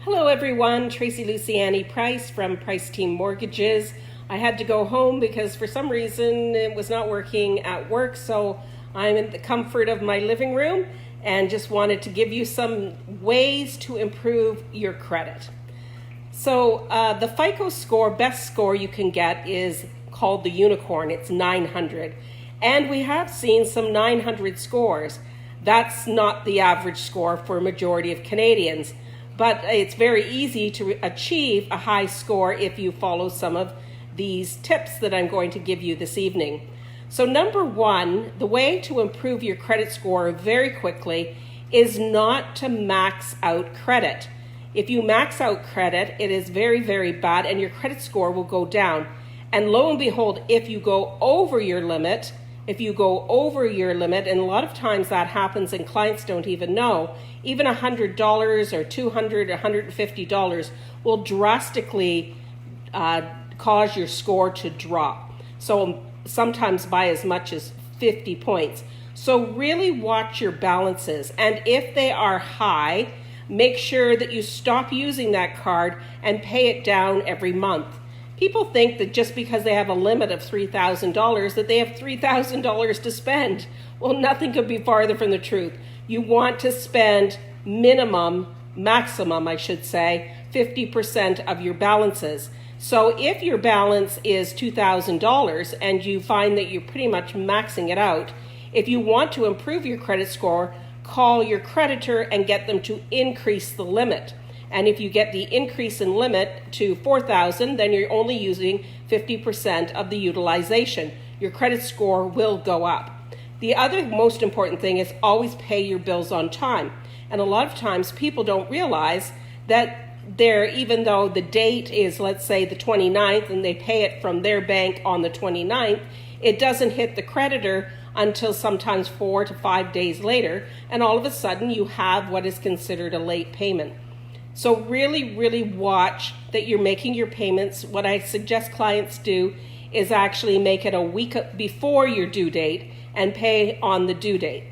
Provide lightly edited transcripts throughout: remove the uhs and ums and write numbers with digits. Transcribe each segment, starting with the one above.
Hello everyone, Tracy Luciani-Price from Price Team Mortgages. I had to go home because for some reason it was not working at work, so I'm in the comfort of my living room and just wanted to give you some ways to improve your credit. So the FICO score, best score you can get, is called the unicorn. It's 900. And we have seen some 900 scores. That's not the average score for a majority of Canadians. But it's very easy to achieve a high score if you follow some of these tips that I'm going to give you this evening. So number one, the way to improve your credit score very quickly is not to max out credit. If you max out credit, it is very, very bad and your credit score will go down. And lo and behold, if you go over your limit, and a lot of times that happens and clients don't even know, even $100 or $200 or $150 will drastically cause your score to drop. So sometimes by as much as 50 points. So really watch your balances. And if they are high, make sure that you stop using that card and pay it down every month. People think that just because they have a limit of $3,000 that they have $3,000 to spend. Well, nothing could be farther from the truth. You want to spend maximum, I should say, 50% of your balances. So if your balance is $2,000 and you find that you're pretty much maxing it out, if you want to improve your credit score, call your creditor and get them to increase the limit. And if you get the increase in limit to $4,000, then you're only using 50% of the utilization. Your credit score will go up. The other most important thing is always pay your bills on time. And a lot of times people don't realize that even though the date is, let's say, the 29th, and they pay it from their bank on the 29th, it doesn't hit the creditor until sometimes 4 to 5 days later. And all of a sudden you have what is considered a late payment. So really, really watch that you're making your payments. What I suggest clients do is actually make it a week before your due date and pay on the due date.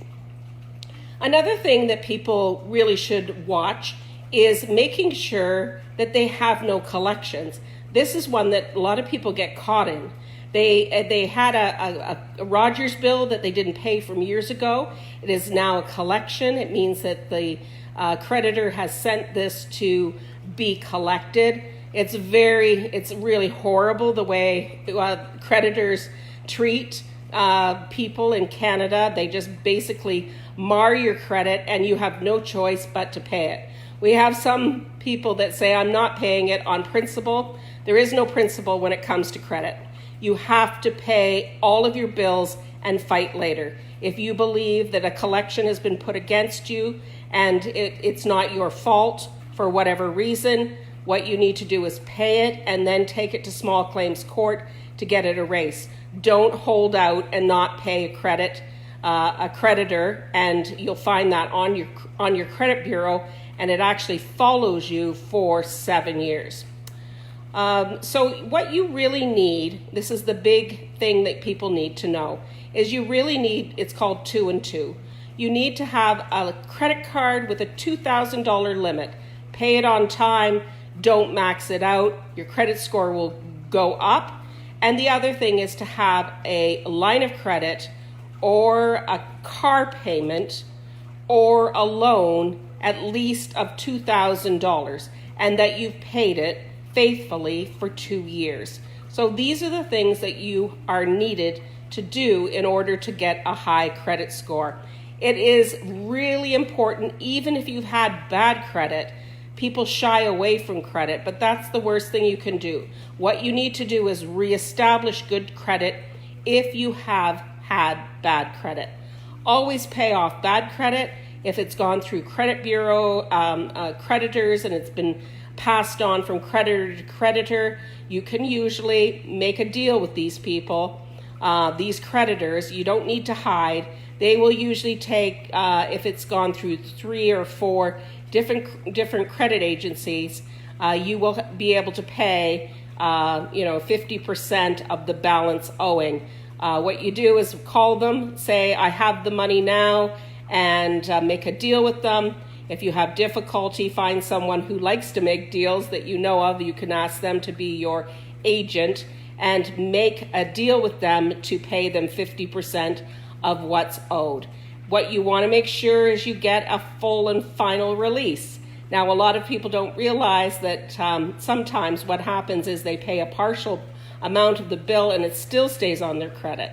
Another thing that people really should watch is making sure that they have no collections. This is one that a lot of people get caught in. They had a Rogers bill that they didn't pay from years ago. It is now a collection. It means that the creditor has sent this to be collected. It's really horrible the way creditors treat people in Canada. They just basically mar your credit and you have no choice but to pay it. We have some people that say, I'm not paying it on principle. There is no principle when it comes to credit. You have to pay all of your bills and fight later. If you believe that a collection has been put against you and it's not your fault for whatever reason, what you need to do is pay it and then take it to small claims court to get it erased. Don't hold out and not pay a creditor, and you'll find that on your credit bureau, and it actually follows you for 7 years. So what you really need, this is the big thing that people need to know, is you really need, it's called 2 and 2. You need to have a credit card with a $2,000 limit. Pay it on time, don't max it out, your credit score will go up. And the other thing is to have a line of credit or a car payment or a loan at least of $2,000, and that you've paid it faithfully for 2 years. So these are the things that you are needed to do in order to get a high credit score. It is really important, even if you've had bad credit. People shy away from credit, but that's the worst thing you can do. What you need to do is reestablish good credit if you have had bad credit. Always pay off bad credit. If it's gone through credit bureau creditors and it's been passed on from creditor to creditor, you can usually make a deal with these people, these creditors. You don't need to hide. They will usually take, if it's gone through 3 or 4 different credit agencies, you will be able to pay 50% of the balance owing. What you do is call them, say, I have the money now, and make a deal with them. If you have difficulty, find someone who likes to make deals that you know of. You can ask them to be your agent and make a deal with them to pay them 50% of what's owed. What you want to make sure is you get a full and final release. Now, a lot of people don't realize that sometimes what happens is they pay a partial amount of the bill and it still stays on their credit.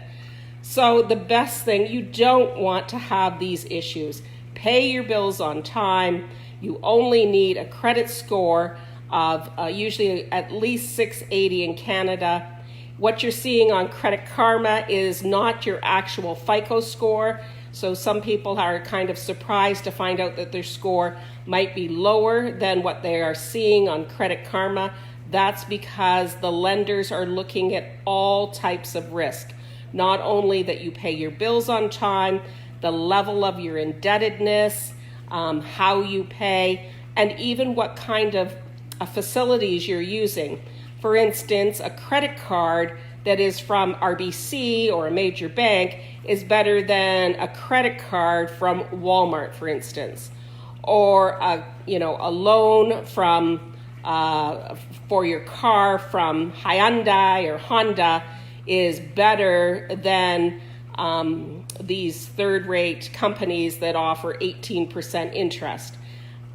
So the best thing, you don't want to have these issues. Pay your bills on time. You only need a credit score of usually at least 680 in Canada. What you're seeing on Credit Karma is not your actual FICO score. So some people are kind of surprised to find out that their score might be lower than what they are seeing on Credit Karma. That's because the lenders are looking at all types of risk. Not only that you pay your bills on time, the level of your indebtedness, how you pay, and even what kind of facilities you're using. For instance, a credit card that is from RBC or a major bank is better than a credit card from Walmart, for instance, or a loan from for your car from Hyundai or Honda is better than these third-rate companies that offer 18% interest.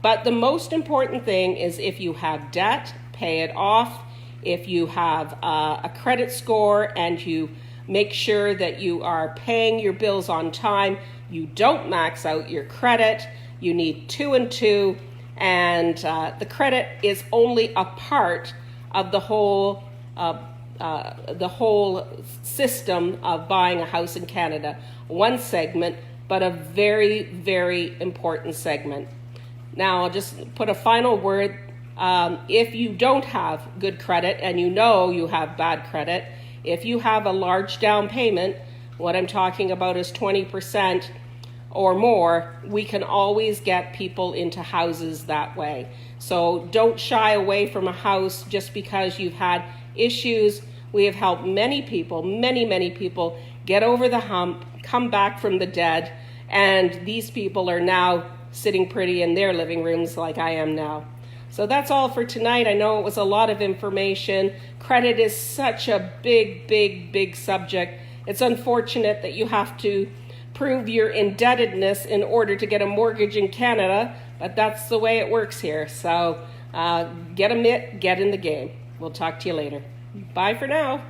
But the most important thing is if you have debt, pay it off. If you have a credit score and you make sure that you are paying your bills on time, you don't max out your credit, you need 2 and 2, and the credit is only a part of the whole system of buying a house in Canada. One segment, but a very, very important segment. Now, I'll just put a final word. If you don't have good credit and you know you have bad credit, if you have a large down payment, what I'm talking about is 20% or more, we can always get people into houses that way. So don't shy away from a house just because you've had issues. We have helped many people, many people get over the hump, come back from the dead, and these people are now sitting pretty in their living rooms like I am now. So that's all for tonight. I know it was a lot of information. Credit is such a big subject. It's unfortunate that you have to prove your indebtedness in order to get a mortgage in Canada, but that's the way it works here. So get a mitt, get in the game. We'll talk to you later. Bye for now.